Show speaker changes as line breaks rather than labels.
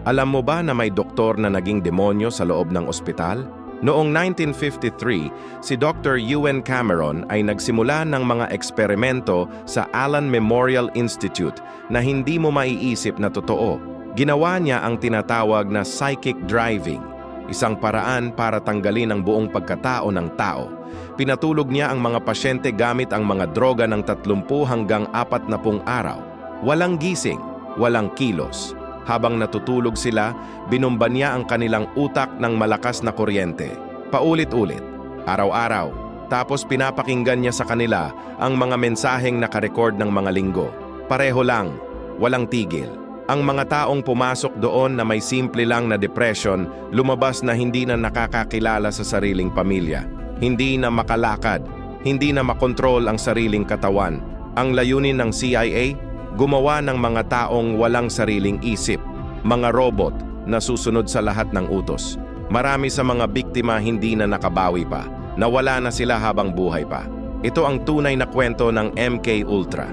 Alam mo ba na may doktor na naging demonyo sa loob ng ospital? Noong 1953, si Dr. Ewen Cameron ay nagsimula ng mga eksperimento sa Allen Memorial Institute na hindi mo maiisip na totoo. Ginawa niya ang tinatawag na psychic driving, isang paraan para tanggalin ang buong pagkatao ng tao. Pinatulog niya ang mga pasyente gamit ang mga droga ng 30 hanggang 40 araw. Walang gising, walang kilos. Habang natutulog sila, binomba niya ang kanilang utak ng malakas na kuryente. Paulit-ulit, araw-araw. Tapos pinapakinggan niya sa kanila ang mga mensaheng nakarecord ng mga linggo. Pareho lang, walang tigil. Ang mga taong pumasok doon na may simple lang na depression, lumabas na hindi na nakakakilala sa sariling pamilya. Hindi na makalakad, hindi na makontrol ang sariling katawan. Ang layunin ng CIA, gumawa ng mga taong walang sariling isip, mga robot na susunod sa lahat ng utos. Marami sa mga biktima hindi na nakabawi pa, nawala na sila habang buhay pa. Ito ang tunay na kwento ng MK Ultra.